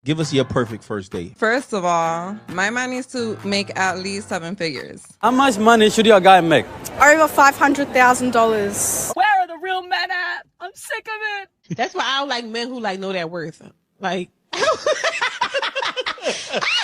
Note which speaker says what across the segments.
Speaker 1: Give us your perfect first date.
Speaker 2: First of all, my man needs to make at least 7 figures.
Speaker 3: How much money should your guy make?
Speaker 4: Over $500,000.
Speaker 5: Where are the real men at? I'm sick of it.
Speaker 6: That's why I don't like men who like know their worth. Like, I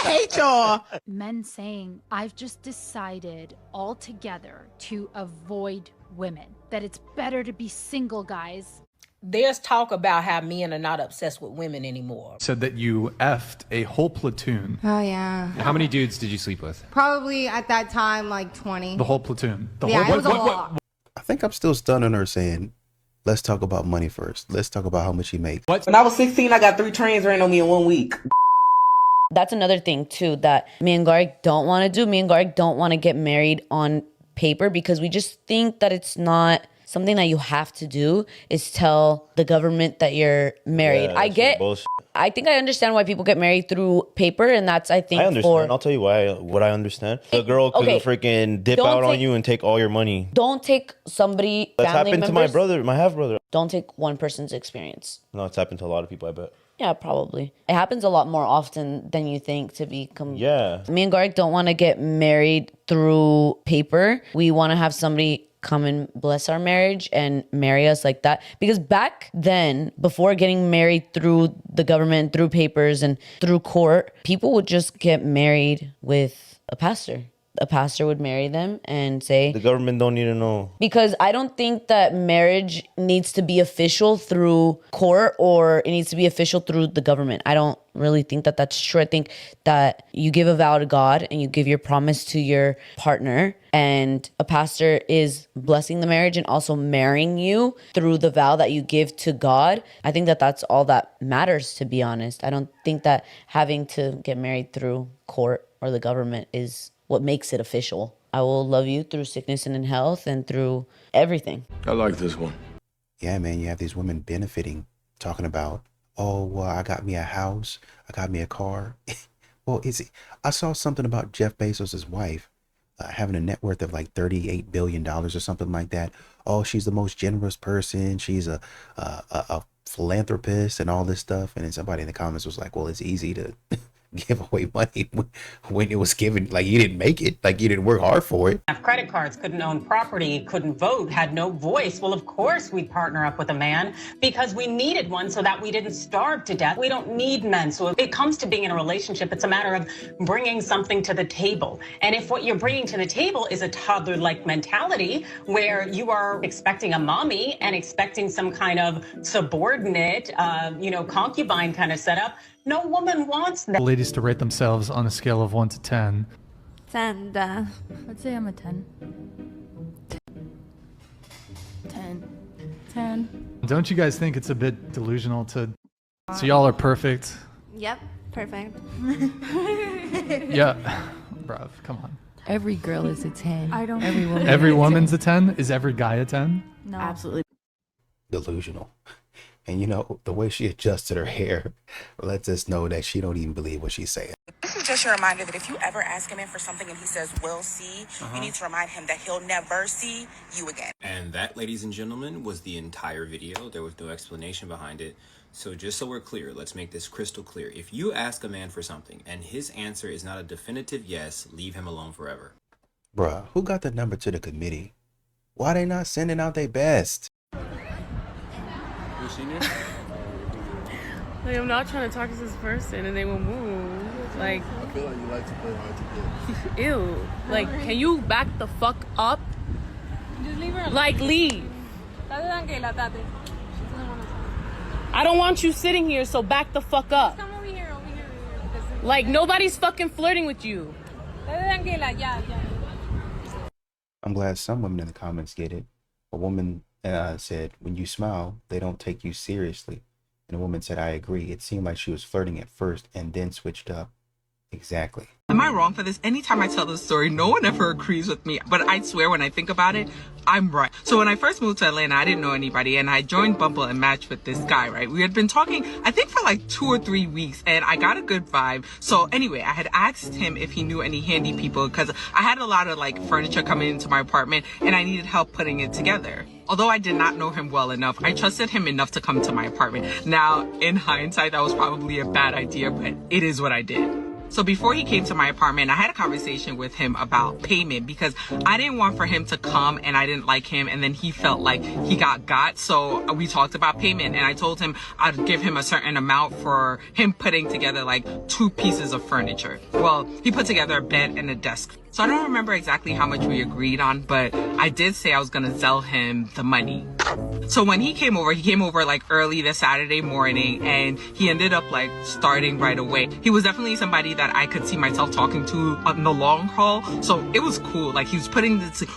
Speaker 6: hate y'all.
Speaker 7: Men saying, I've just decided altogether to avoid women, that it's better to be single, guys.
Speaker 5: There's talk about how men are not obsessed with women anymore.
Speaker 8: Said that you effed a whole platoon.
Speaker 9: Oh, yeah.
Speaker 10: How many dudes did you sleep with?
Speaker 9: Probably at that time, like 20.
Speaker 8: The whole platoon.
Speaker 9: It was a lot.
Speaker 11: I think I'm still stunned on her saying, let's talk about money first. Let's talk about how much she makes.
Speaker 6: When I was 16, I got 3 trains ran on me in 1 week.
Speaker 12: That's another thing, too, that me and Garik don't want to do. Me and Garik don't want to get married on paper because we just think that it's not something that you have to do, is tell the government that you're married.
Speaker 13: Yeah,
Speaker 12: I think I understand why people get married through paper, and that's, I think,
Speaker 13: I understand. I'll tell you why. What I understand. The girl could freaking dip out on you and take all your money.
Speaker 12: Don't take somebody.
Speaker 13: That's happened to my brother, my half brother.
Speaker 12: Don't take one person's experience.
Speaker 13: No, it's happened to a lot of people, I bet.
Speaker 12: Yeah, probably. It happens a lot more often than you think to become.
Speaker 13: Yeah.
Speaker 12: Me and Garik don't want to get married through paper. We want to have somebody come and bless our marriage and marry us like that. Because back then, before getting married through the government, through papers and through court, people would just get married with a pastor. A pastor would marry them and say...
Speaker 13: The government don't need to know.
Speaker 12: Because I don't think that marriage needs to be official through court or it needs to be official through the government. I don't really think that that's true. I think that you give a vow to God and you give your promise to your partner, and a pastor is blessing the marriage and also marrying you through the vow that you give to God. I think that that's all that matters, to be honest. I don't think that having to get married through court or the government is what makes it official. I will love you through sickness and in health and through everything.
Speaker 14: I like this one.
Speaker 11: Yeah, man, you have these women benefiting, talking about, oh, well, I got me a house, I got me a car. Well, I saw something about Jeff Bezos' wife having a net worth of like $38 billion or something like that. Oh, she's the most generous person. She's a philanthropist and all this stuff. And then somebody in the comments was like, well, it's easy to give away money when it was given, like you didn't make it, like you didn't work hard for it.
Speaker 15: Have credit cards, couldn't own property, couldn't vote, had no voice. Well, of course we'd partner up with a man because we needed one so that we didn't starve to death. We don't need men. So if it comes to being in a relationship, it's a matter of bringing something to the table. And if what you're bringing to the table is a toddler-like mentality where you are expecting a mommy and expecting some kind of subordinate, concubine kind of setup, no woman wants that.
Speaker 8: Ladies to rate themselves on a scale of 1 to 10.
Speaker 7: 10. I'd say I'm a 10. 10. 10.
Speaker 8: Don't you guys think it's a bit delusional to... So y'all are perfect?
Speaker 9: Yep, perfect.
Speaker 8: Yeah. Bruv, come on.
Speaker 16: Every girl is a 10.
Speaker 7: I don't...
Speaker 8: Every woman's a 10? Is every guy a 10?
Speaker 7: No.
Speaker 16: Absolutely.
Speaker 11: Delusional. And the way she adjusted her hair lets us know that she don't even believe what she's saying.
Speaker 17: This is just a reminder that if you ever ask a man for something and he says, we'll see, you need to remind him that he'll never see you again.
Speaker 10: And that, ladies and gentlemen, was the entire video. There was no explanation behind it. So just so we're clear, let's make this crystal clear. If you ask a man for something and his answer is not a definitive yes, leave him alone forever.
Speaker 11: Bruh, who got the number to the committee? Why they not sending out their best?
Speaker 18: Like, I'm not trying to talk to this person and they will move. Like,
Speaker 14: I feel like you like to play hard to get.
Speaker 18: Ew. Like, can you back the fuck up?
Speaker 4: Just leave her alone.
Speaker 18: Like, leave. I don't want you sitting here, so back the fuck up.
Speaker 4: Come over here.
Speaker 18: Like, nobody's fucking flirting with you.
Speaker 11: I'm glad some women in the comments get it. A woman said, when you smile, they don't take you seriously. And a woman said, I agree. It seemed like she was flirting at first and then switched up. Exactly.
Speaker 1: Am I wrong for this? Anytime I tell this story, no one ever agrees with me. But I swear when I think about it, I'm right. So when I first moved to Atlanta, I didn't know anybody. And I joined Bumble and matched with this guy, right? We had been talking, I think for like 2 or 3 weeks. And I got a good vibe. So anyway, I had asked him if he knew any handy people. Because I had a lot of like furniture coming into my apartment. And I needed help putting it together. Although I did not know him well enough, I trusted him enough to come to my apartment. Now, in hindsight, that was probably a bad idea. But it is what I did. So before he came to my apartment, I had a conversation with him about payment because I didn't want for him to come and I didn't like him and then he felt like he got. So we talked about payment and I told him I'd give him a certain amount for him putting together like 2 pieces of furniture. Well, he put together a bed and a desk. So I don't remember exactly how much we agreed on, but I did say I was going to sell him the money. So when he came over like early the Saturday morning and he ended up like starting right away. He was definitely somebody that I could see myself talking to on the long haul. So it was cool. Like he was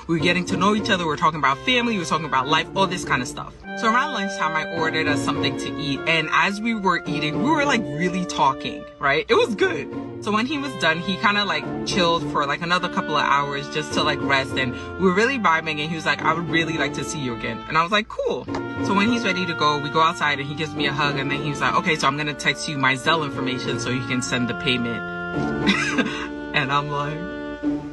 Speaker 1: we were getting to know each other. We were talking about family. We were talking about life, all this kind of stuff. So around lunchtime, I ordered us something to eat. And as we were eating, we were like really talking, right? It was good. So when he was done, he kind of like chilled for like another couple of hours just to like rest. And we were really vibing and he was like, I would really like to see you again. And I was like, cool. So when he's ready to go, we go outside and he gives me a hug. And then he was like, okay, so I'm going to text you my Zelle information so you can send the payment. And I'm like,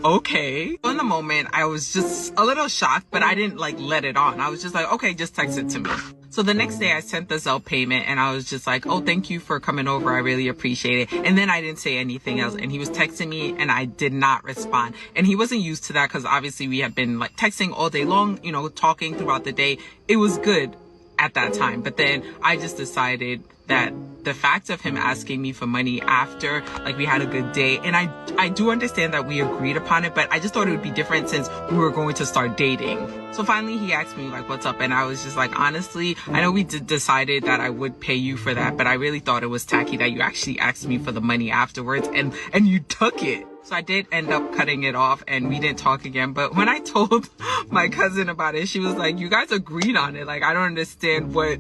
Speaker 1: okay. In the moment, I was just a little shocked, but I didn't like let it on. I was just like, okay, just text it to me. So the next day I sent the Zelle payment and I was just like, oh, thank you for coming over. I really appreciate it. And then I didn't say anything else. And he was texting me and I did not respond. And he wasn't used to that because obviously we had been like texting all day long, you know, talking throughout the day. It was good at that time. But then I just decided that the fact of him asking me for money after like we had a good day, and I do understand that we agreed upon it, but I just thought it would be different since we were going to start dating. So finally he asked me like, what's up? And I was just like, honestly, I know we decided that I would pay you for that, but I really thought it was tacky that you actually asked me for the money afterwards and you took it. So I did end up cutting it off and we didn't talk again. But when I told my cousin about it, she was like, you guys agreed on it. Like, I don't understand what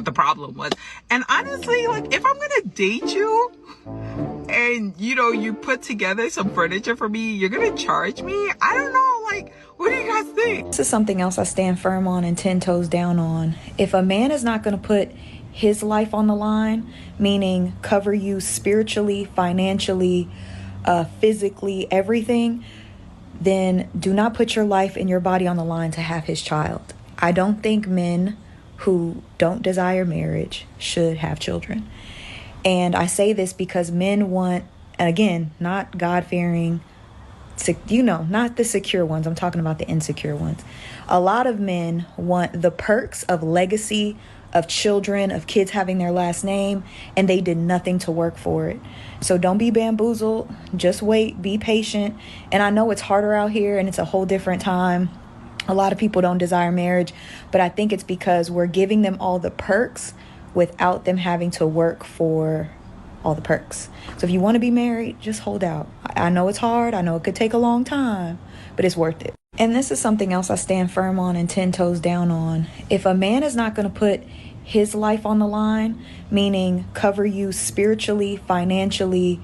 Speaker 1: the problem was. And honestly, like, if I'm gonna date you and, you know, you put together some furniture for me, you're gonna charge me? I don't know, like, what do you guys think?
Speaker 19: This is something else I stand firm on and 10 toes down on. If a man is not gonna put his life on the line, meaning cover you spiritually, financially, physically, everything, then do not put your life and your body on the line to have his child. I don't think men who don't desire marriage should have children. And I say this because men want, and again, not God-fearing, not the secure ones. I'm talking about the insecure ones. A lot of men want the perks of legacy, of children, of kids having their last name, and they did nothing to work for it. So don't be bamboozled. Just wait, be patient. And I know it's harder out here and it's a whole different time. A lot of people don't desire marriage, but I think it's because we're giving them all the perks without them having to work for all the perks. So if you want to be married, just hold out. I know it's hard. I know it could take a long time, but it's worth it. And this is something else I stand firm on and 10 toes down on. If a man is not going to put his life on the line, meaning cover you spiritually, financially,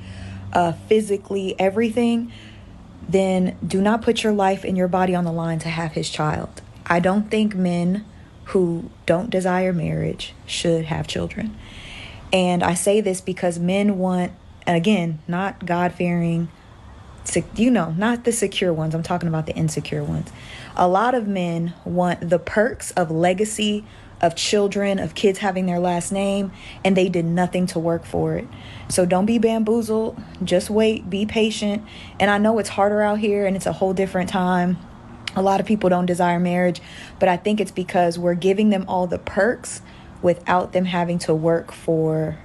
Speaker 19: physically, everything, then do not put your life and your body on the line to have his child. I don't think men who don't desire marriage should have children. And I say this because men want, and again, not God-fearing, not the secure ones. I'm talking about the insecure ones. A lot of men want the perks of legacy, of children, of kids having their last name, and they did nothing to work for it. So don't be bamboozled. Just wait, be patient. And I know it's harder out here and it's a whole different time. A lot of people don't desire marriage, but I think it's because we're giving them all the perks without them having to work for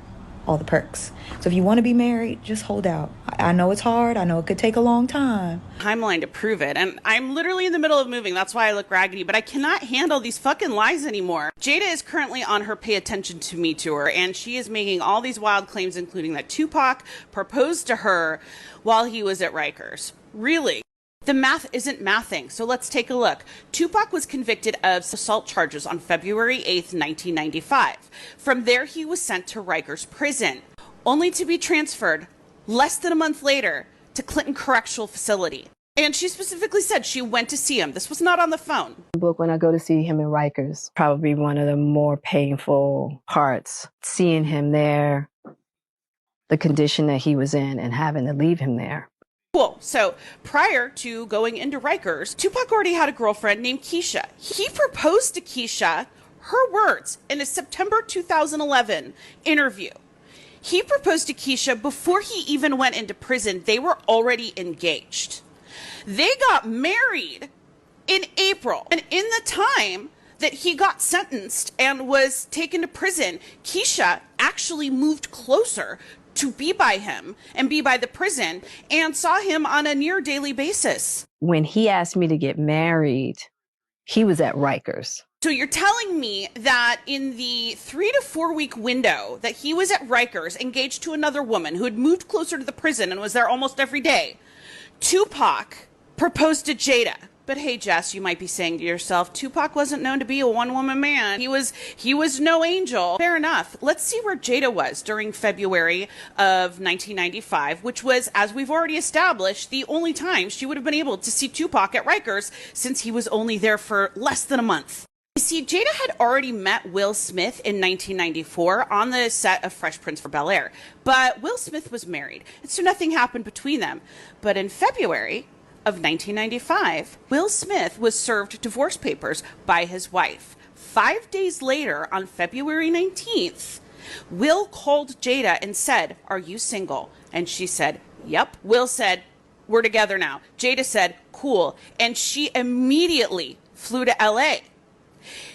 Speaker 19: all the perks. So if you want to be married, just hold out. I know it's hard. I know it could take a long time.
Speaker 20: Timeline to prove it. And I'm literally in the middle of moving. That's why I look raggedy, but I cannot handle these fucking lies anymore. Jada is currently on her Pay Attention to Me tour, and she is making all these wild claims, including that Tupac proposed to her while he was at Rikers. Really? The math isn't mathing, so let's take a look. Tupac was convicted of assault charges on February 8th, 1995. From there, he was sent to Rikers Prison, only to be transferred less than a month later to Clinton Correctional Facility. And she specifically said she went to see him. This was not on the phone.
Speaker 21: Book when I go to see him in Rikers, probably one of the more painful parts, seeing him there, the condition that he was in and having to leave him there.
Speaker 20: Cool. So prior to going into Rikers, Tupac already had a girlfriend named Keisha. He proposed to Keisha, her words, in a September 2011 interview. He proposed to Keisha before he even went into prison. They were already engaged. They got married in April. And in the time that he got sentenced and was taken to prison, Keisha actually moved closer to be by him and be by the prison and saw him on a near daily basis.
Speaker 21: When he asked me to get married, he was at Rikers.
Speaker 20: So you're telling me that in the 3 to 4 week window that he was at Rikers, engaged to another woman who had moved closer to the prison and was there almost every day, Tupac proposed to Jada. But hey, Jess, you might be saying to yourself, Tupac wasn't known to be a one-woman man. He was no angel. Fair enough. Let's see where Jada was during February of 1995, which was, as we've already established, the only time she would have been able to see Tupac at Rikers since he was only there for less than a month. You see, Jada had already met Will Smith in 1994 on the set of Fresh Prince of Bel-Air, but Will Smith was married, and so nothing happened between them. But in February of 1995, Will Smith was served divorce papers by his wife. 5 days later, on February 19th, Will called Jada and said, "Are you single?" And she said, "Yep." Will said, "We're together now." Jada said, "Cool." And she immediately flew to LA.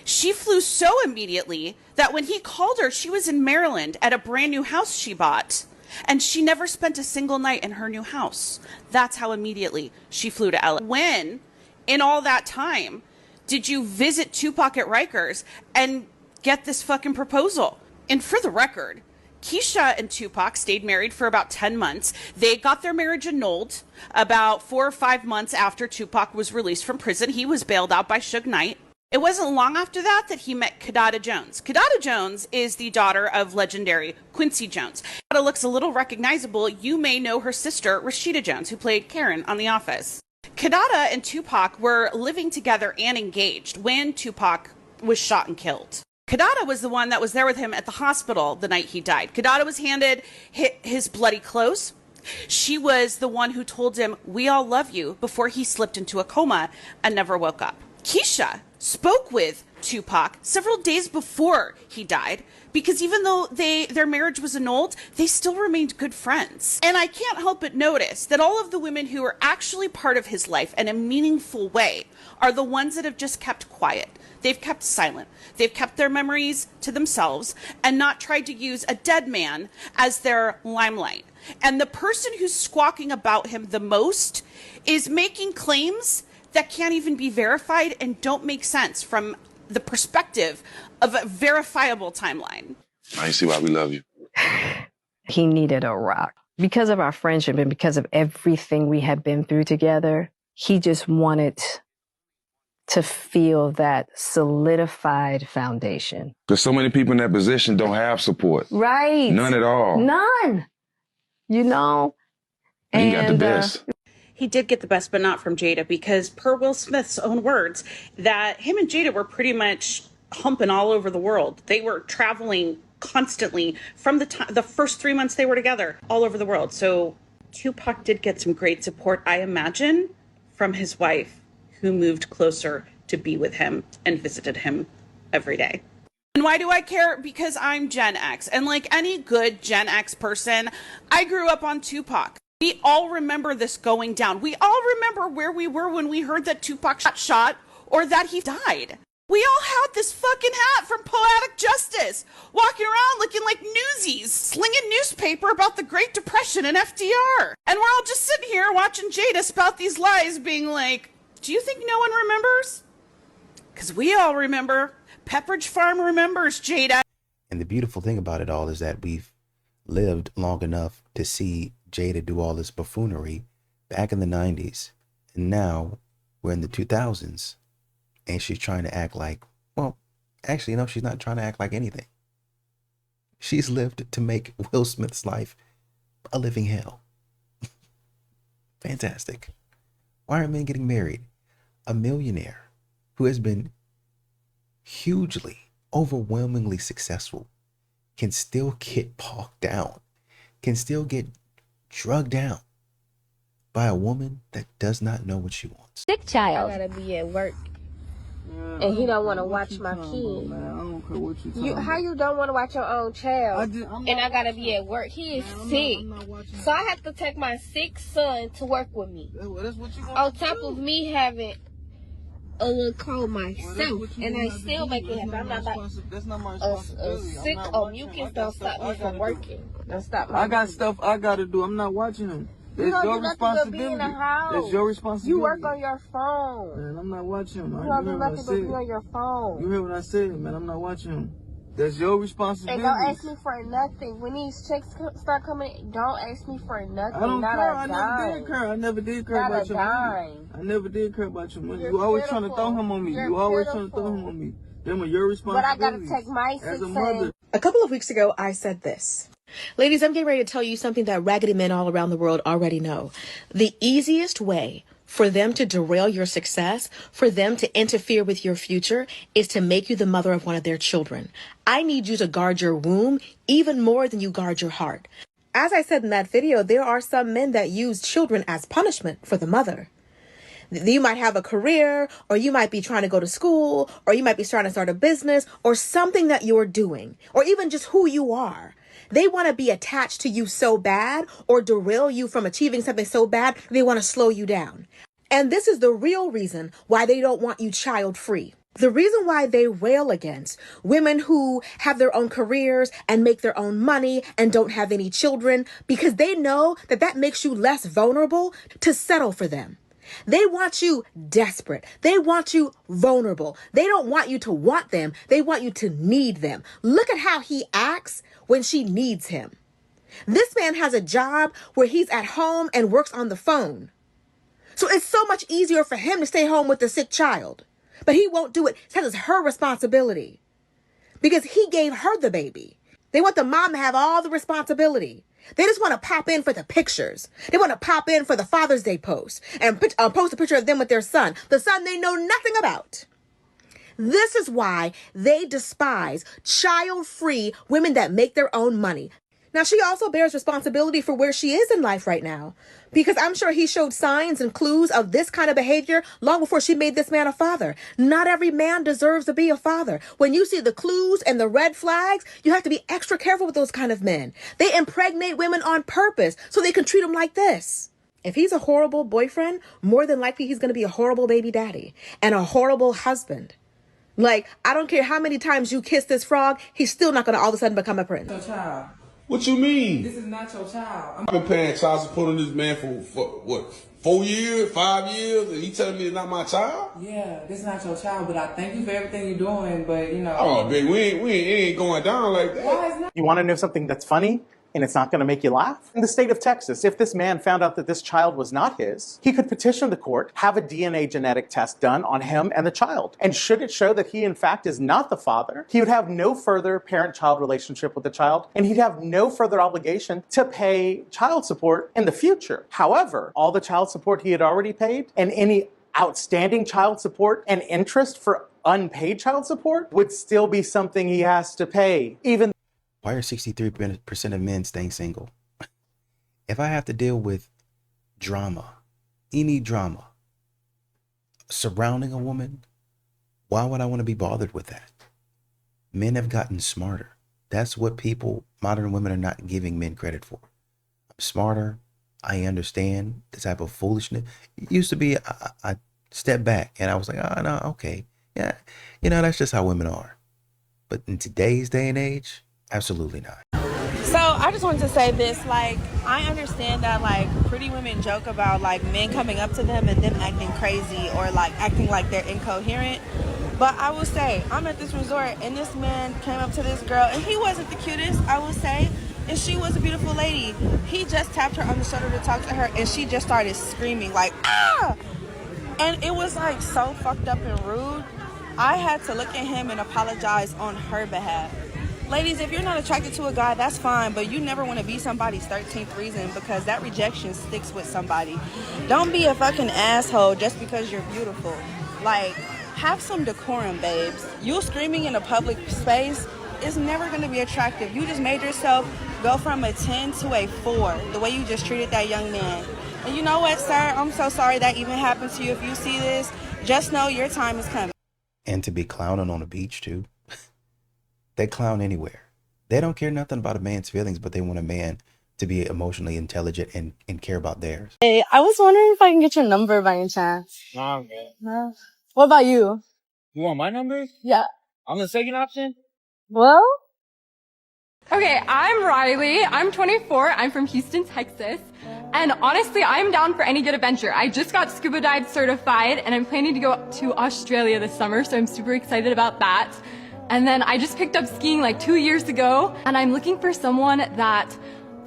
Speaker 20: She flew so immediately that when he called her, she was in Maryland at a brand new house she bought. And she never spent a single night in her new house. That's how immediately she flew to LA. When, in all that time, did you visit Tupac at Rikers and get this fucking proposal? And for the record, Keisha and Tupac stayed married for about 10 months. They got their marriage annulled about 4 or 5 months after Tupac was released from prison. He was bailed out by Suge Knight. It wasn't long after that that he met Kidada Jones. Kidada Jones is the daughter of legendary Quincy Jones. Kidada looks a little recognizable. You may know her sister, Rashida Jones, who played Karen on The Office. Kidada and Tupac were living together and engaged when Tupac was shot and killed. Kidada was the one that was there with him at the hospital the night he died. Kidada was handed his bloody clothes. She was the one who told him, "We all love you," before he slipped into a coma and never woke up. Keisha spoke with Tupac several days before he died because even though their marriage was annulled, they still remained good friends. And I can't help but notice that all of the women who are actually part of his life in a meaningful way are the ones that have just kept quiet. They've kept silent. They've kept their memories to themselves and not tried to use a dead man as their limelight. And the person who's squawking about him the most is making claims that can't even be verified and don't make sense from the perspective of a verifiable timeline.
Speaker 14: I see why we love you.
Speaker 21: He needed a rock. Because of our friendship and because of everything we had been through together, he just wanted to feel that solidified foundation.
Speaker 14: Because so many people in that position don't have support.
Speaker 21: Right.
Speaker 14: None at all.
Speaker 21: None. You know?
Speaker 14: And he got the best.
Speaker 20: He did get the best, but not from Jada, because per Will Smith's own words, that him and Jada were pretty much humping all over the world. They were traveling constantly from the first 3 months they were together, all over the world. So Tupac did get some great support, I imagine, from his wife, who moved closer to be with him and visited him every day. And why do I care? Because I'm Gen X. And like any good Gen X person, I grew up on Tupac. We all remember this going down. We all remember where we were when we heard that Tupac got shot or that he died. We all had this fucking hat from Poetic Justice, walking around looking like newsies, slinging newspaper about the Great Depression and FDR. And we're all just sitting here watching Jada spout these lies, being like, do you think no one remembers? Because we all remember. Pepperidge Farm remembers, Jada.
Speaker 11: And the beautiful thing about it all is that we've lived long enough to see Jada do all this buffoonery back in the 90s. And now we're in the 2000s and she's trying to act like, well, actually, no, she's not trying to act like anything. She's lived to make Will Smith's life a living hell. Fantastic. Why aren't men getting married? A millionaire who has been hugely, overwhelmingly successful can still get bogged down, can still get drugged down by a woman that does not know what she wants.
Speaker 2: Sick child. I gotta be at work. And he don't want to watch my kid. How you don't want to watch your own child? And I gotta be at work. He is sick, so I have to take my sick son to work with me. On top of me having a little cold myself, and I still make it happen. I'm not like a sick or mucus don't stop me from working. Don't stop me.
Speaker 22: I got stuff I gotta do. I'm not watching him. It's your responsibility.
Speaker 2: In the house.
Speaker 22: It's your responsibility.
Speaker 2: You work on your phone.
Speaker 22: Man, I'm not watching him.
Speaker 2: You don't do nothing but be on your phone.
Speaker 22: You heard what I said, man. I'm not watching him. That's your responsibility.
Speaker 2: And don't ask me for nothing. When these checks start coming, don't ask me for nothing.
Speaker 22: I don't
Speaker 2: not
Speaker 22: care.
Speaker 2: A
Speaker 22: I
Speaker 2: dime.
Speaker 22: never did care. I never did care
Speaker 2: not
Speaker 22: about your money.
Speaker 2: Dime.
Speaker 22: I never did care about your money.
Speaker 2: You're
Speaker 22: you always
Speaker 2: pitiful.
Speaker 22: trying to throw him on me.
Speaker 2: You're
Speaker 22: you always
Speaker 2: pitiful.
Speaker 22: trying to throw him on me. Them are your responsibilities.
Speaker 2: But I gotta take my
Speaker 22: as a
Speaker 2: 6
Speaker 22: mother.
Speaker 6: A couple of weeks ago, I said this. Ladies, I'm getting ready to tell you something that raggedy men all around the world already know. The easiest way for them to derail your success, for them to interfere with your future, is to make you the mother of one of their children. I need you to guard your womb even more than you guard your heart. As I said in that video, there are some men that use children as punishment for the mother. You might have a career, or you might be trying to go to school, or you might be trying to start a business, or something that you're doing, or even just who you are. They want to be attached to you so bad, or derail you from achieving something so bad, they want to slow you down. And this is the real reason why they don't want you child-free. The reason why they rail against women who have their own careers and make their own money and don't have any children, because they know that that makes you less vulnerable to settle for them. They want you desperate. They want you vulnerable. They don't want you to want them. They want you to need them. Look at how he acts when she needs him. This man has a job where he's at home and works on the phone. So it's so much easier for him to stay home with the sick child. But he won't do it. He says it's her responsibility because he gave her the baby. They want the mom to have all the responsibility. They just want to pop in for the pictures. They want to pop in for the Father's Day post and post a picture of them with their son, the son they know nothing about. This is why they despise child-free women that make their own money. Now, she also bears responsibility for where she is in life right now, because I'm sure he showed signs and clues of this kind of behavior long before she made this man a father. Not every man deserves to be a father. When you see the clues and the red flags, you have to be extra careful with those kind of men. They impregnate women on purpose so they can treat them like this. If he's a horrible boyfriend, more than likely he's going to be a horrible baby daddy and a horrible husband. Like, I don't care how many times you kiss this frog, he's still not going to all of a sudden become a prince.
Speaker 23: Your child.
Speaker 24: What you mean?
Speaker 23: This is not your child.
Speaker 24: I've been paying child support on this man for what, 4 years, 5 years, and he telling me it's not my child?
Speaker 23: Yeah, this is not your child, but I thank you for everything you're doing, but you know.
Speaker 24: Oh, baby, it ain't going down like that.
Speaker 23: Why is not?
Speaker 8: You want to know something that's funny? And it's not going to make you laugh? In the state of Texas, if this man found out that this child was not his, he could petition the court, have a DNA genetic test done on him and the child. And should it show that he in fact is not the father, he would have no further parent-child relationship with the child, and he'd have no further obligation to pay child support in the future. However, all the child support he had already paid and any outstanding child support and interest for unpaid child support would still be something he has to pay, even.
Speaker 11: Why are 63% of men staying single? If I have to deal with drama, any drama surrounding a woman, why would I want to be bothered with that? Men have gotten smarter. That's what modern women are not giving men credit for. I'm smarter. I understand the type of foolishness. It used to be, I stepped back and I was like, oh, no, okay. Yeah, that's just how women are. But in today's day and age, absolutely not.
Speaker 25: So I just wanted to say this, like, I understand that, like, pretty women joke about, like, men coming up to them and them acting crazy or, like, acting like they're incoherent. But I will say, I'm at this resort and this man came up to this girl and he wasn't the cutest, I will say. And she was a beautiful lady. He just tapped her on the shoulder to talk to her and she just started screaming, like, ah! And it was, like, so fucked up and rude. I had to look at him and apologize on her behalf. Ladies, if you're not attracted to a guy, that's fine, but you never want to be somebody's 13th reason because that rejection sticks with somebody. Don't be a fucking asshole just because you're beautiful. Like, have some decorum, babes. You screaming in a public space is never going to be attractive. You just made yourself go from a 10 to a 4, the way you just treated that young man. And you know what, sir? I'm so sorry that even happened to you. If you see this, just know your time is coming.
Speaker 11: And to be clowning on the beach, too. They clown anywhere. They don't care nothing about a man's feelings, but they want a man to be emotionally intelligent and care about theirs.
Speaker 18: Hey, I was wondering if I can get your number by any chance.
Speaker 3: Nah, man.
Speaker 18: No. What about you?
Speaker 3: You want my number?
Speaker 18: Yeah.
Speaker 3: On the second option?
Speaker 18: Well?
Speaker 4: Okay, I'm Riley. I'm 24. I'm from Houston, Texas. And honestly, I'm down for any good adventure. I just got scuba dive certified and I'm planning to go to Australia this summer, so I'm super excited about that. And then I just picked up skiing like 2 years ago, and I'm looking for someone that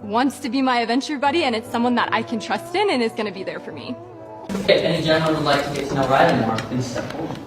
Speaker 4: wants to be my adventure buddy, and it's someone that I can trust in and is going to be there for me.
Speaker 5: If any gentleman would like to get to know Riley more, please step forward.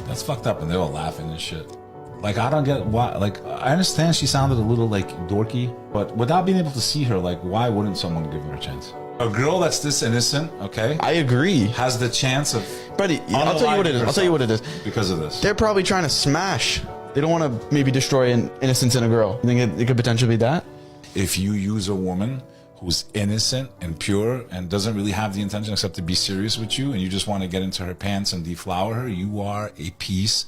Speaker 12: That's fucked up, and they were laughing and shit. Like, I don't get why. Like, I understand she sounded a little like dorky, but without being able to see her, like, why wouldn't someone give her a chance? A girl that's this innocent, okay,
Speaker 13: I agree,
Speaker 12: has the chance of.
Speaker 13: Buddy, I'll tell you what it is. I'll tell you what it is.
Speaker 12: Because of this,
Speaker 13: they're probably trying to smash. They don't want to maybe destroy an innocence in a girl. You think it could potentially be that?
Speaker 12: If you use a woman who's innocent and pure and doesn't really have the intention except to be serious with you, and you just want to get into her pants and deflower her, you are a piece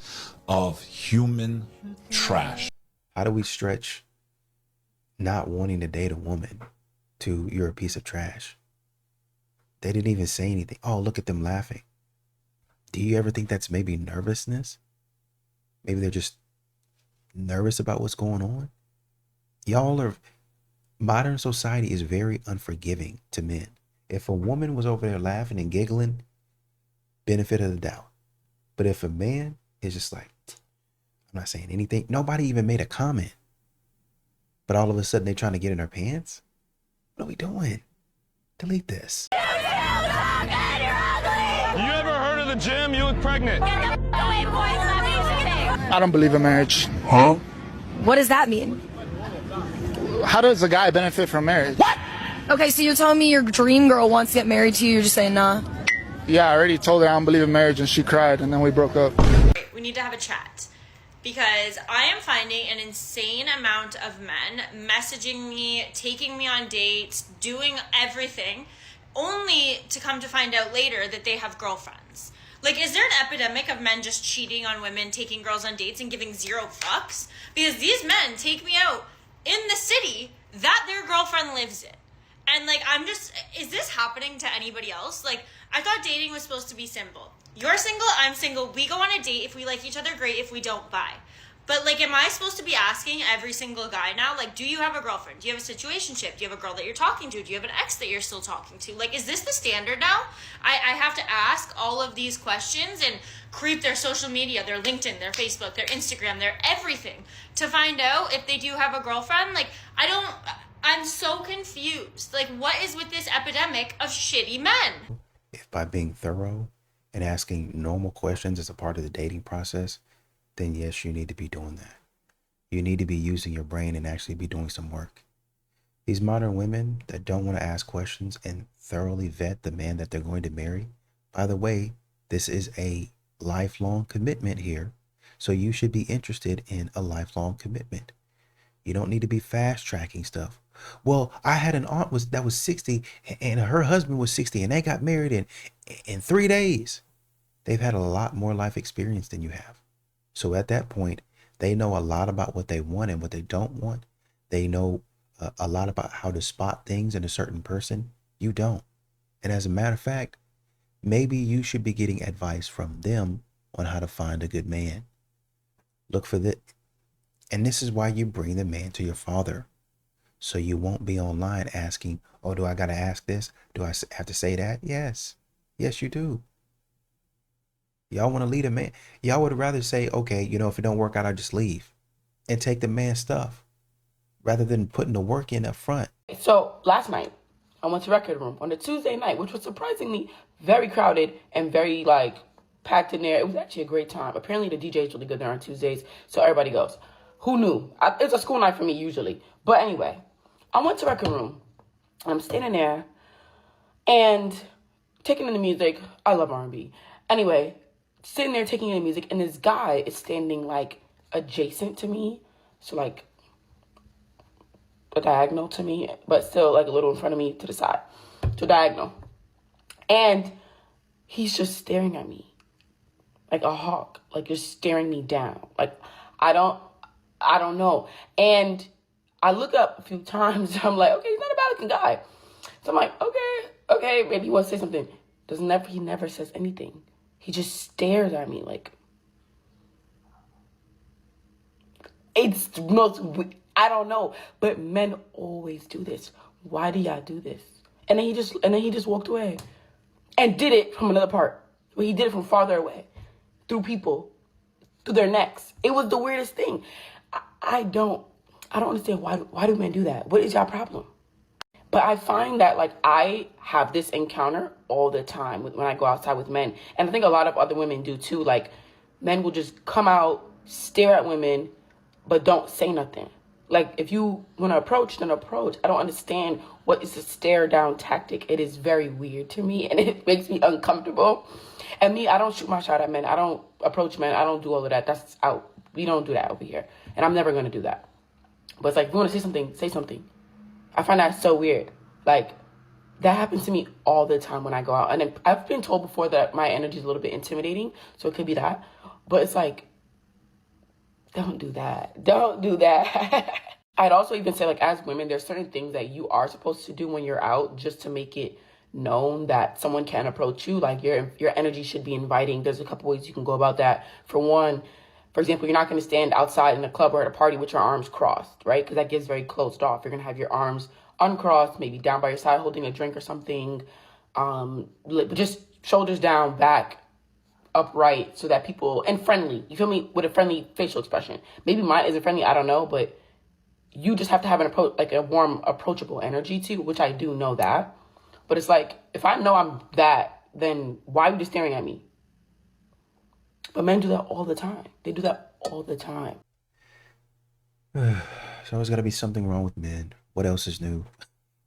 Speaker 12: of human trash.
Speaker 11: How do we stretch not wanting to date a woman to you're a piece of trash? They didn't even say anything. Oh, look at them laughing. Do you ever think that's maybe nervousness? Maybe they're just nervous about what's going on? Modern society is very unforgiving to men. If a woman was over there laughing and giggling, benefit of the doubt. But if a man is just like, I'm not saying anything, nobody even made a comment, but all of a sudden they're trying to get in her pants? What are we doing? Delete this.
Speaker 15: You ever heard of the gym? You look pregnant.
Speaker 13: I don't believe in marriage.
Speaker 15: Huh?
Speaker 26: What does that mean?
Speaker 13: How does a guy benefit from marriage? What?
Speaker 26: Okay, so you're telling me your dream girl wants to get married to you, you're just saying nah?
Speaker 13: Yeah, I already told her I don't believe in marriage and she cried and then we broke up.
Speaker 27: We need to have a chat because I am finding an insane amount of men messaging me, taking me on dates, doing everything, only to come to find out later that they have girlfriends. Like, is there an epidemic of men just cheating on women, taking girls on dates, and giving zero fucks? Because these men take me out in the city that their girlfriend lives in. And, like, I'm just, is this happening to anybody else? Like, I thought dating was supposed to be simple. You're single, I'm single, we go on a date. If we like each other, great. If we don't, bye. But, like, am I supposed to be asking every single guy now, like, do you have a girlfriend? Do you have a situationship? Do you have a girl that you're talking to? Do you have an ex that you're still talking to? Like, is this the standard now? I have to ask all of these questions and creep their social media, their LinkedIn, their Facebook, their Instagram, their everything to find out if they do have a girlfriend. Like, I'm so confused. Like, what is with this epidemic of shitty men?
Speaker 11: If by being thorough and asking normal questions as a part of the dating process, then yes, you need to be doing that. You need to be using your brain and actually be doing some work. These modern women that don't want to ask questions and thoroughly vet the man that they're going to marry, by the way, this is a lifelong commitment here. So you should be interested in a lifelong commitment. You don't need to be fast tracking stuff. Well, I had an aunt that was 60 and her husband was 60 and they got married in 3 days. They've had a lot more life experience than you have. So at that point, they know a lot about what they want and what they don't want. They know a lot about how to spot things in a certain person. You don't. And as a matter of fact, maybe you should be getting advice from them on how to find a good man. Look for that. And this is why you bring the man to your father. So you won't be online asking, oh, do I got to ask this? Do I have to say that? Yes. Yes, you do. Y'all want to lead a man. Y'all would rather say, okay, if it don't work out, I'll just leave and take the man's stuff rather than putting the work in up front.
Speaker 28: So last night, I went to Record Room on a Tuesday night, which was surprisingly very crowded and very,
Speaker 1: packed in there. It was actually a great time. Apparently the DJ is really good there on Tuesdays, so everybody goes. Who knew? It's a school night for me usually. But anyway, I went to Record Room. I'm standing there and taking in the music. I love R&B. Anyway, sitting there taking in the music, and this guy is standing like adjacent to me. So like a diagonal to me, but still like a little in front of me to the side. To diagonal. And he's just staring at me like a hawk, like just staring me down. Like, I don't know. And I look up a few times. I'm like, okay, he's not a bad looking guy. So I'm like, okay, maybe he wants to say something. He never says anything. He just stares at me like, it's the most, I don't know. But men always do this. Why do y'all do this? And then he just walked away. And did it from another part. Well, he did it from farther away. Through people. Through their necks. It was the weirdest thing. I don't understand why do men do that? What is y'all problem? But I find that like I have this encounter all the time when I go outside with men. And I think a lot of other women do too. Like men will just come out, stare at women, but don't say nothing. Like, if you want to approach, then approach. I don't understand what is a stare down tactic. It is very weird to me, and it makes me uncomfortable. And me, I don't shoot my shot at men. I don't approach men. I don't do all of that. That's out. We don't do that over here. And I'm never going to do that. But it's like, if you want to say something, say something. I find that so weird. Like, that happens to me all the time when I go out. And then I've been told before that my energy is a little bit intimidating, so it could be that. But it's like, don't do that. Don't do that. I'd also even say, like, as women, there's certain things that you are supposed to do when you're out just to make it known that someone can approach you. Like, your energy should be inviting. There's a couple ways you can go about that. For one, for example, you're not going to stand outside in a club or at a party with your arms crossed, right? Because that gets very closed off. You're going to have your arms uncrossed, maybe down by your side holding a drink or something. Just shoulders down, back, upright, so that people, and friendly, you feel me, with a friendly facial expression. Maybe mine isn't friendly, I don't know, but you just have to have a warm, approachable energy too, which I do know that. But it's like, if I know I'm that, then why are you just staring at me? But men do that all the time. They do that all the time.
Speaker 11: There's always got to be something wrong with men. What else is new?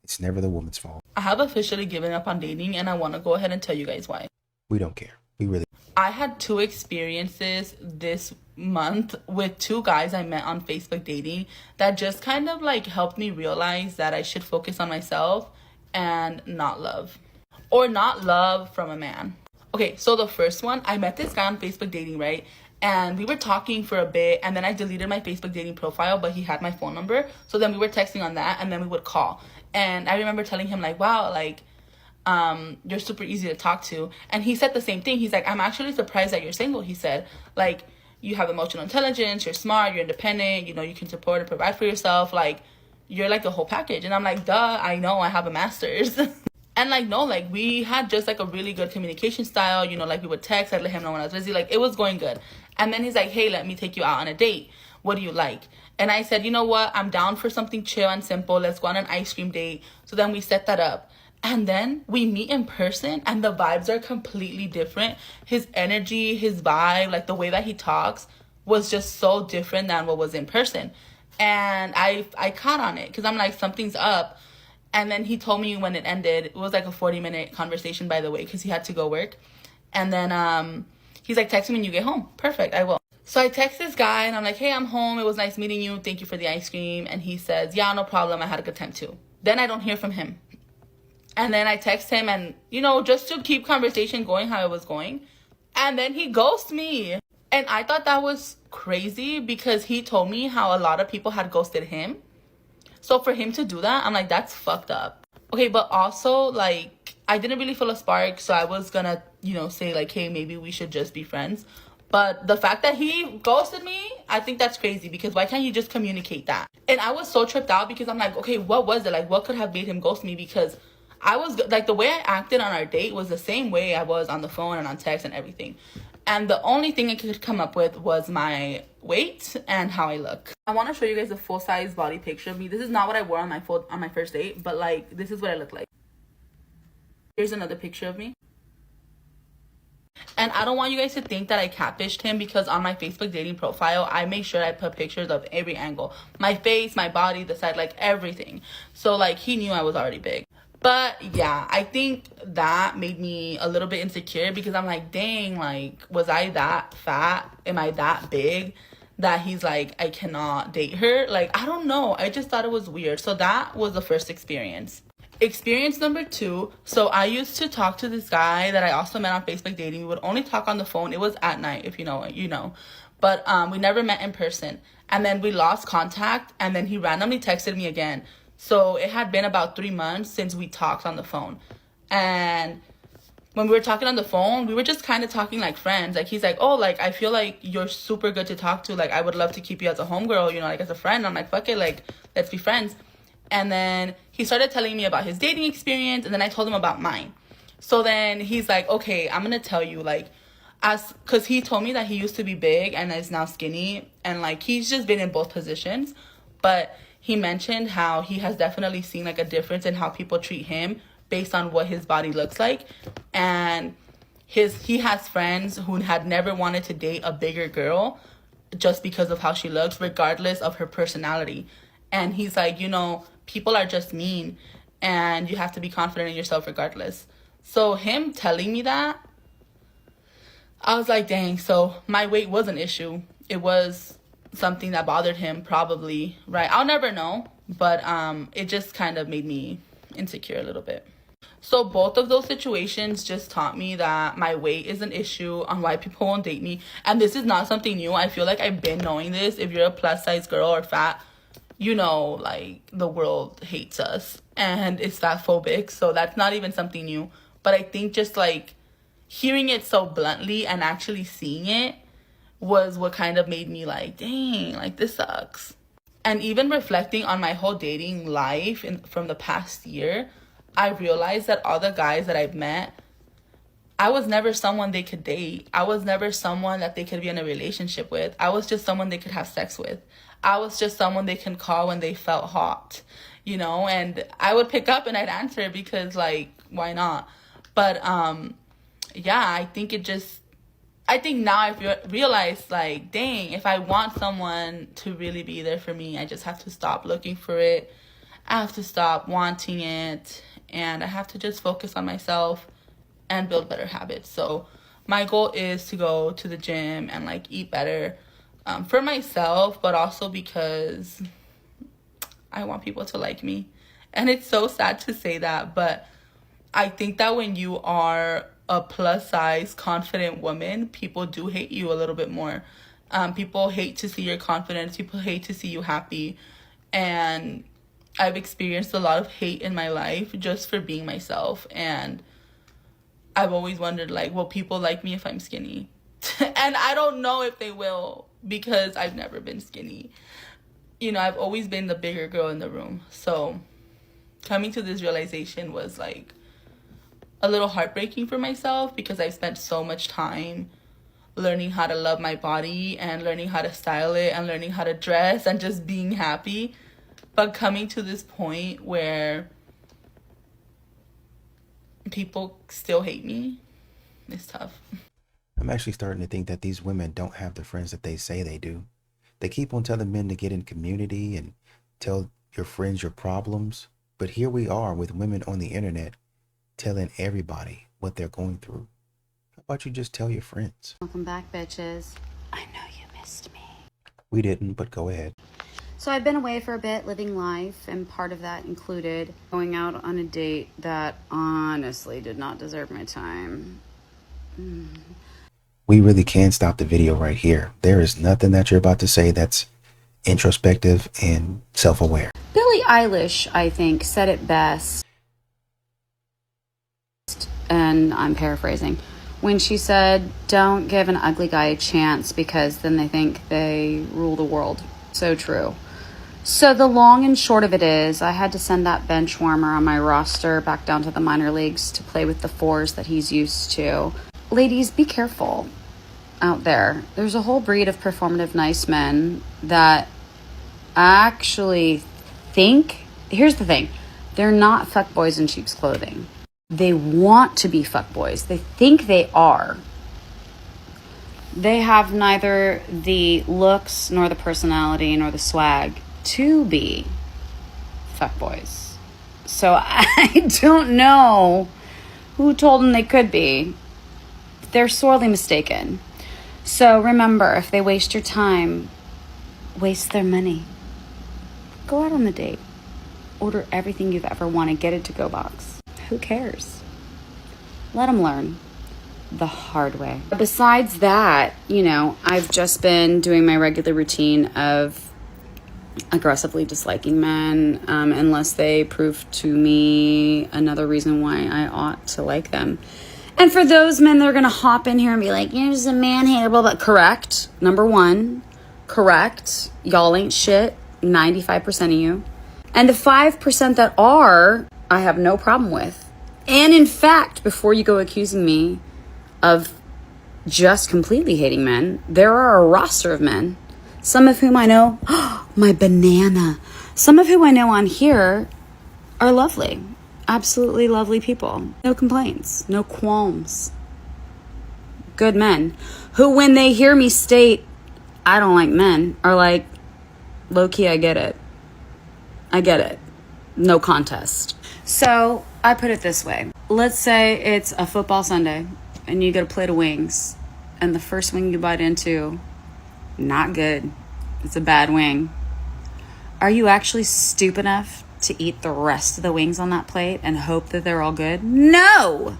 Speaker 11: It's never the woman's fault.
Speaker 18: I have officially given up on dating, and I want to go ahead and tell you guys why.
Speaker 11: We don't care. We really.
Speaker 18: I had 2 experiences this month with 2 guys I met on Facebook dating that just kind of like helped me realize that I should focus on myself and not love. Or not love from a man. Okay, so the first one, I met this guy on Facebook dating, right? And we were talking for a bit, and then I deleted my Facebook dating profile, but he had my phone number. So then we were texting on that, and then we would call. And I remember telling him like, wow, like, you're super easy to talk to. And he said the same thing. He's like, I'm actually surprised that you're single. He said, like, you have emotional intelligence, you're smart, you're independent, you know, you can support and provide for yourself, like, you're like the whole package. And I'm like, duh, I know, I have a master's. And like, no, like, we had just like a really good communication style, you know, like we would text, I'd let him know when I was busy, like, it was going good. And then he's like, hey, let me take you out on a date. What do you like? And I said, you know what, I'm down for something chill and simple. Let's go on an ice cream date. So then we set that up. And then we meet in person and the vibes are completely different. His energy, his vibe, like the way that he talks was just so different than what was in person. And I caught on it because I'm like, something's up. And then he told me when it ended, it was like a 40-minute conversation, by the way, because he had to go work. And then he's like, text me when you get home. Perfect, I will. So I text this guy and I'm like, hey, I'm home. It was nice meeting you. Thank you for the ice cream. And he says, yeah, no problem. I had a good time too. Then I don't hear from him. And then I text him and, you know, just to keep conversation going how it was going. And then he ghosts me. And I thought that was crazy because he told me how a lot of people had ghosted him. So for him to do that, I'm like, that's fucked up. Okay, but also, like, I didn't really feel a spark. So I was gonna, you know, say like, hey, maybe we should just be friends. But the fact that he ghosted me, I think that's crazy because why can't you just communicate that? And I was so tripped out because I'm like, okay, what was it? Like, what could have made him ghost me? Because I was like, the way I acted on our date was the same way I was on the phone and on text and everything. And the only thing I could come up with was my weight and how I look. I want to show you guys a full-size body picture of me. This is not what I wore on my first date, but like, this is what I look like. Here's another picture of me. And I don't want you guys to think that I catfished him, because on my Facebook dating profile, I make sure I put pictures of every angle. My face, my body, the side, like everything. So like he knew I was already big. But yeah, I think that made me a little bit insecure, because I'm like, dang, like, was I that fat? Am I that big that he's like, I cannot date her? Like, I don't know. I just thought it was weird. So that was the first experience. Experience number 2. So I used to talk to this guy that I also met on Facebook dating. We would only talk on the phone. It was at night, if you know it, you know. But we never met in person. And then we lost contact, and then he randomly texted me again. So it had been about 3 months since we talked on the phone. And when we were talking on the phone, we were just kind of talking like friends. Like, he's like, oh, like, I feel like you're super good to talk to. Like, I would love to keep you as a homegirl, you know, like as a friend. I'm like, fuck it, like, let's be friends. And then he started telling me about his dating experience, and then I told him about mine. So then he's like, okay, I'm going to tell you, like, because he told me that he used to be big and is now skinny. And, like, he's just been in both positions. But he mentioned how he has definitely seen, like, a difference in how people treat him based on what his body looks like. And he has friends who had never wanted to date a bigger girl just because of how she looks, regardless of her personality. And he's like, you know, people are just mean, and you have to be confident in yourself regardless. So him telling me that, I was like, dang, so my weight was an issue. It was something that bothered him, probably, right? I'll never know, but it just kind of made me insecure a little bit. So both of those situations just taught me that my weight is an issue on why people won't date me. And this is not something new. I feel like I've been knowing this. If you're a plus size girl or fat, you know, like, the world hates us and it's fat phobic. So that's not even something new. But I think just, like, hearing it so bluntly and actually seeing it was what kind of made me like, dang, like, this sucks. And even reflecting on my whole dating life from the past year, I realized that all the guys that I've met, I was never someone they could date. I was never someone that they could be in a relationship with. I was just someone they could have sex with. I was just someone they can call when they felt hot, you know, and I would pick up and I'd answer because, like, why not? But, yeah, I think now I've realized, like, dang, if I want someone to really be there for me, I just have to stop looking for it. I have to stop wanting it, and I have to just focus on myself and build better habits. So my goal is to go to the gym and, like, eat better. For myself, but also because I want people to like me. And it's so sad to say that, but I think that when you are a plus size confident woman, people do hate you a little bit more. People hate to see your confidence. People hate to see you happy. And I've experienced a lot of hate in my life just for being myself. And I've always wondered, like, will people like me if I'm skinny? And I don't know if they will, because I've never been skinny. You know, I've always been the bigger girl in the room. So coming to this realization was, like, a little heartbreaking for myself, because I've spent so much time learning how to love my body and learning how to style it and learning how to dress and just being happy. But coming to this point where people still hate me is tough.
Speaker 11: I'm actually starting to think that these women don't have the friends that they say they do. They keep on telling men to get in community and tell your friends your problems. But here we are with women on the internet telling everybody what they're going through. How about you just tell your friends?
Speaker 7: Welcome back, bitches. I know you missed me.
Speaker 11: We didn't, but go ahead.
Speaker 7: So I've been away for a bit, living life, and part of that included going out on a date that honestly did not deserve my time.
Speaker 11: We really can stop the video right here. There is nothing that you're about to say that's introspective and self-aware.
Speaker 7: Billie Eilish, I think, said it best, and I'm paraphrasing, when she said, don't give an ugly guy a chance because then they think they rule the world. So true. So the long and short of it is, I had to send that bench warmer on my roster back down to the minor leagues to play with the fours that he's used to. Ladies, be careful out there. There's a whole breed of performative nice men that actually think, here's the thing, they're not fuckboys in sheep's clothing. They want to be fuckboys. They think they are. They have neither the looks nor the personality nor the swag to be fuckboys. So I don't know who told them they could be. They're sorely mistaken. So remember, if they waste your time, waste their money. Go out on the date. Order everything you've ever wanted. Get a to-go box. Who cares? Let them learn the hard way. Besides that, you know, I've just been doing my regular routine of aggressively disliking men unless they prove to me another reason why I ought to like them. And for those men that are going to hop in here and be like, you're just a man hater, blah, blah, correct. Number one, correct. Y'all ain't shit. 95% of you. And the 5% that are, I have no problem with. And in fact, before you go accusing me of just completely hating men, there are a roster of men, some of whom I know, my banana, some of whom I know on here are lovely, absolutely lovely people. No complaints, no qualms. Good men who, when they hear me state, I don't like men, are like, low-key, I get it. I get it. No contest. So I put it this way. Let's say it's a football Sunday and you get a plate of wings and the first wing you bite into, not good. It's a bad wing. Are you actually stupid enough to eat the rest of the wings on that plate and hope that they're all good? No!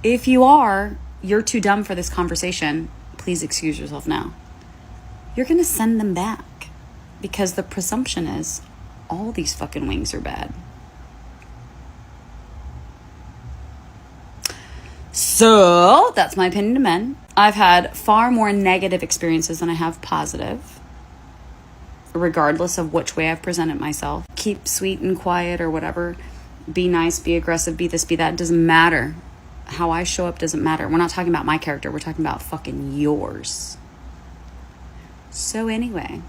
Speaker 7: If you are, you're too dumb for this conversation. Please excuse yourself now. You're going to send them back because the presumption is all these fucking wings are bad. So that's my opinion to men. I've had far more negative experiences than I have positive, regardless of which way I've presented myself. Keep sweet and quiet or whatever. Be nice, be aggressive, be this, be that. It doesn't matter. How I show up doesn't matter. We're not talking about my character. We're talking about fucking yours. So anyway,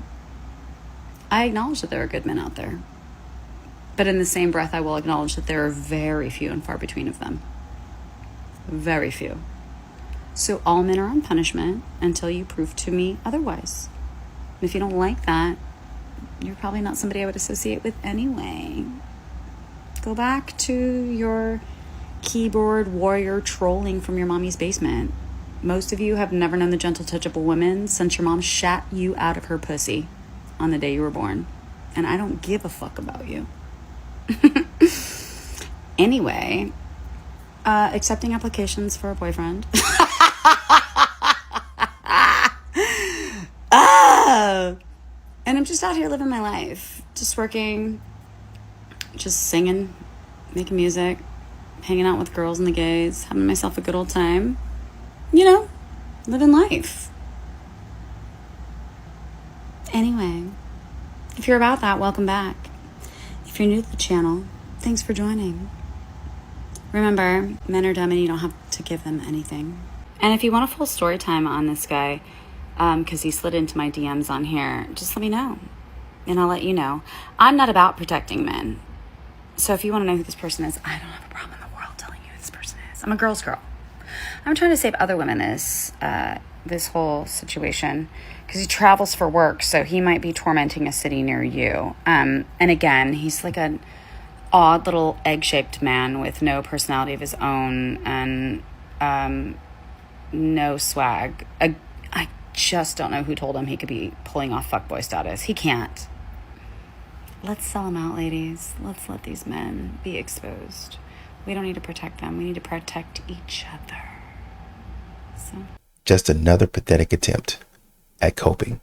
Speaker 7: I acknowledge that there are good men out there. But in the same breath, I will acknowledge that there are very few and far between of them. Very few. So all men are on punishment until you prove to me otherwise. If you don't like that, you're probably not somebody I would associate with anyway. Go back to your keyboard warrior trolling from your mommy's basement. Most of you have never known the gentle touch of a woman since your mom shat you out of her pussy on the day you were born. And I don't give a fuck about you. Anyway, accepting applications for a boyfriend. And I'm just out here living my life. Just working, just singing, making music, hanging out with girls and the gays, having myself a good old time. You know, living life. Anyway, if you're about that, welcome back. If you're new to the channel, thanks for joining. Remember, men are dumb and you don't have to give them anything. And if you want a full story time on this guy, because he slid into my DMs on here, just let me know. And I'll let you know. I'm not about protecting men. So if you want to know who this person is, I don't have a problem in the world telling you who this person is. I'm a girl's girl. I'm trying to save other women this whole situation, because he travels for work, so he might be tormenting a city near you. And again, he's like an odd little egg-shaped man with no personality of his own and no swag. I just don't know who told him he could be pulling off fuckboy status. He can't. Let's sell him out, ladies. Let's let these men be exposed. We don't need to protect them. We need to protect each other. So.
Speaker 11: Just another pathetic attempt at coping.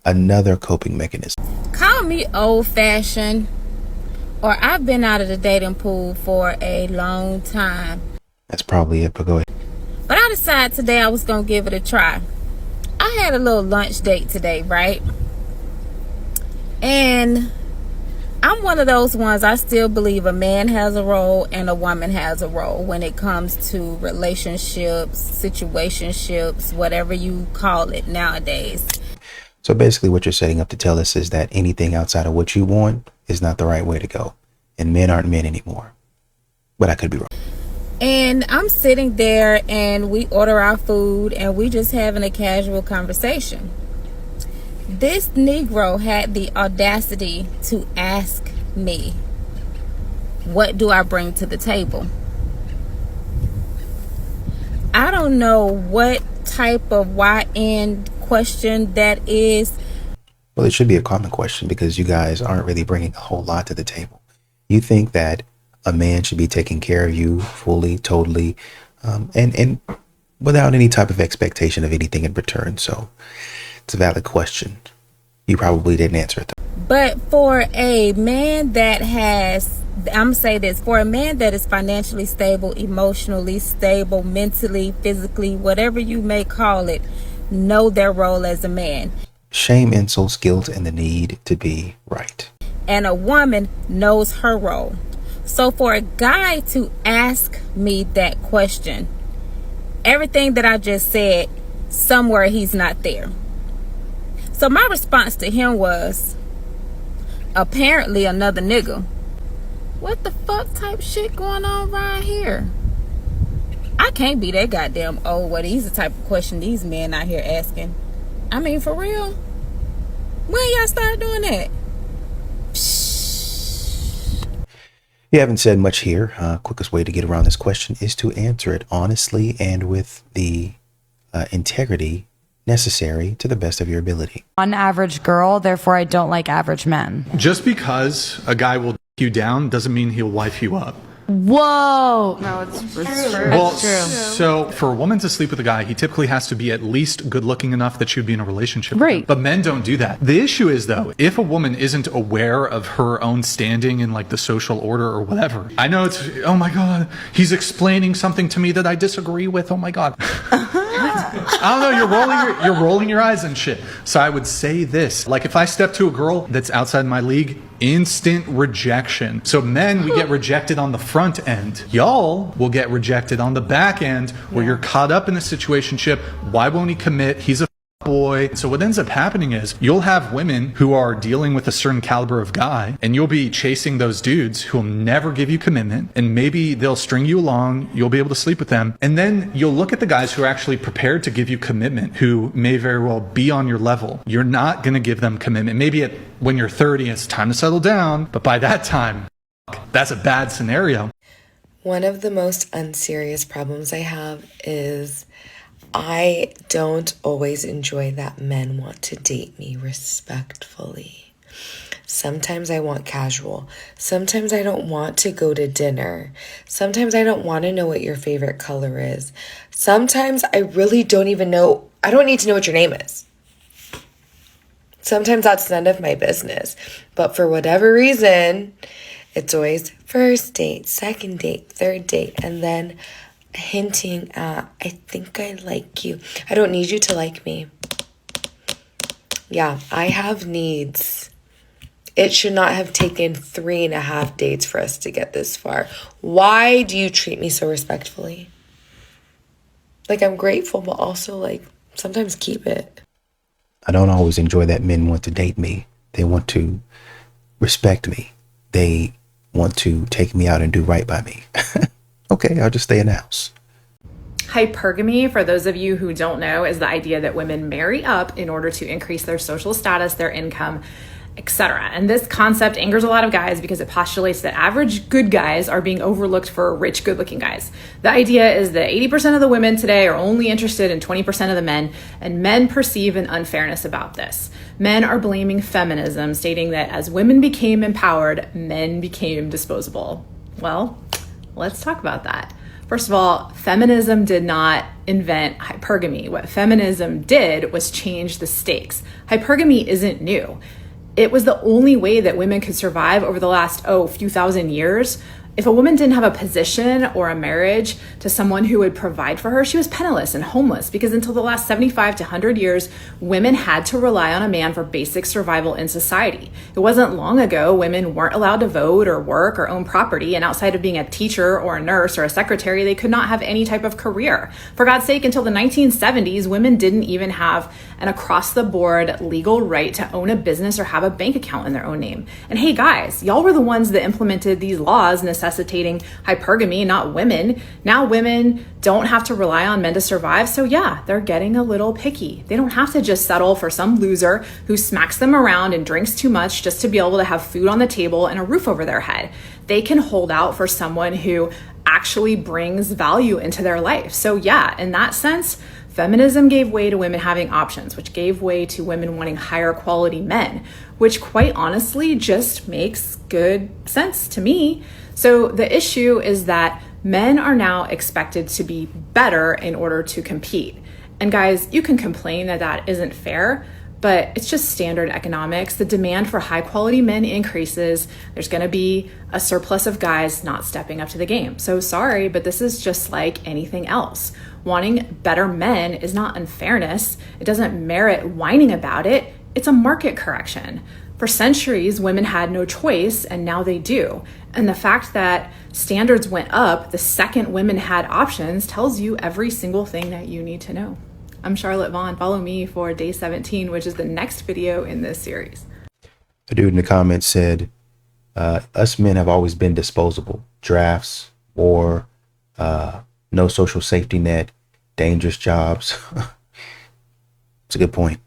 Speaker 11: Another coping mechanism.
Speaker 9: Call me old-fashioned, or I've been out of the dating pool for a long time.
Speaker 11: That's probably it, but go ahead.
Speaker 9: But I decided today I was going to give it a try. I had a little lunch date today, right? And I'm one of those ones, I still believe a man has a role and a woman has a role when it comes to relationships, situationships, whatever you call it nowadays.
Speaker 11: So basically what you're setting up to tell us is that anything outside of what you want is not the right way to go. And men aren't men anymore. But I could be wrong.
Speaker 9: And I'm sitting there and we order our food and we just having a casual conversation. This Negro had the audacity to ask me, what do I bring to the table? I don't know what type of YN question that is.
Speaker 11: Well, it should be a common question because you guys aren't really bringing a whole lot to the table. You think that a man should be taking care of you fully, totally, and without any type of expectation of anything in return. So it's a valid question. You probably didn't answer it though.
Speaker 9: But for a man that has, I'm gonna say this, for a man that is financially stable, emotionally stable, mentally, physically, whatever you may call it, know their role as a man.
Speaker 11: Shame, insults, guilt, and the need to be right.
Speaker 9: And a woman knows her role. So for a guy to ask me that question, everything that I just said, somewhere he's not there. So my response to him was, apparently another nigga. What the fuck type shit going on right here? I can't be that goddamn old. What these the type of question these men out here asking. I mean, for real? When y'all start doing that?
Speaker 11: You haven't said much here. Quickest way to get around this question is to answer it honestly and with the integrity necessary to the best of your ability.
Speaker 10: An average girl, therefore I don't like average men.
Speaker 14: Just because a guy will you down doesn't mean he'll wife you up.
Speaker 10: Whoa! No, it's true.
Speaker 14: Well, so for a woman to sleep with a guy, he typically has to be at least good looking enough that she would be in a relationship with him. But men don't do that. The issue is though, if a woman isn't aware of her own standing in like the social order or whatever, I know it's, oh my God, he's explaining something to me that I disagree with. Oh my God. I don't know, you're rolling your eyes and shit. So I would say this, like if I step to a girl that's outside my league, instant rejection. So men, we get rejected on the front end. Y'all will get rejected on the back end where you're caught up in a situationship. Why won't he commit? He's a boy. So what ends up happening is you'll have women who are dealing with a certain caliber of guy and you'll be chasing those dudes who will never give you commitment, and maybe they'll string you along, you'll be able to sleep with them, and then you'll look at the guys who are actually prepared to give you commitment, who may very well be on your level. You're not going to give them commitment. Maybe when you're 30 it's time to settle down, but by that time that's a bad scenario.
Speaker 16: One of the most unserious problems I have is I don't always enjoy that men want to date me respectfully. Sometimes I want casual. Sometimes I don't want to go to dinner. Sometimes I don't want to know what your favorite color is. Sometimes I really don't even know. I don't need to know what your name is. Sometimes that's none of my business. But for whatever reason, it's always first date, second date, third date, and then hinting at, I think I like you. I don't need you to like me. Yeah, I have needs. It should not have taken 3.5 dates for us to get this far. Why do you treat me so respectfully? Like, I'm grateful, but also, like, sometimes keep it.
Speaker 11: I don't always enjoy that men want to date me. They want to respect me. They want to take me out and do right by me. Okay, I'll just stay in the house.
Speaker 17: Hypergamy, for those of you who don't know, is the idea that women marry up in order to increase their social status, their income, etc. And this concept angers a lot of guys because it postulates that average good guys are being overlooked for rich, good-looking guys. The idea is that 80% of the women today are only interested in 20% of the men, and men perceive an unfairness about this. Men are blaming feminism, stating that as women became empowered, men became disposable. Well, let's talk about that. First of all, feminism did not invent hypergamy. What feminism did was change the stakes. Hypergamy isn't new. It was the only way that women could survive over the last, few thousand years. If a woman didn't have a position or a marriage to someone who would provide for her, she was penniless and homeless, because until the last 75 to 100 years, women had to rely on a man for basic survival in society. It wasn't long ago women weren't allowed to vote or work or own property, and outside of being a teacher or a nurse or a secretary, they could not have any type of career. For God's sake, until the 1970s, women didn't even have an across-the-board legal right to own a business or have a bank account in their own name. And hey guys, y'all were the ones that implemented these laws necessitating necessitating hypergamy, not women. Now women don't have to rely on men to survive. So yeah, they're getting a little picky. They don't have to just settle for some loser who smacks them around and drinks too much just to be able to have food on the table and a roof over their head. They can hold out for someone who actually brings value into their life. So yeah, in that sense, feminism gave way to women having options, which gave way to women wanting higher quality men, which quite honestly just makes good sense to me. So the issue is that men are now expected to be better in order to compete. And guys, you can complain that that isn't fair, but it's just standard economics. The demand for high quality men increases. There's going to be a surplus of guys not stepping up to the game. So sorry, but this is just like anything else. Wanting better men is not unfairness. It doesn't merit whining about it. It's a market correction. For centuries, women had no choice, and now they do. And the fact that standards went up the second women had options tells you every single thing that you need to know. I'm Charlotte Vaughn. Follow me for day 17, which is the next video in this series.
Speaker 11: The dude in the comments said, us men have always been disposable. Drafts, war, no social safety net, dangerous jobs. It's a good point.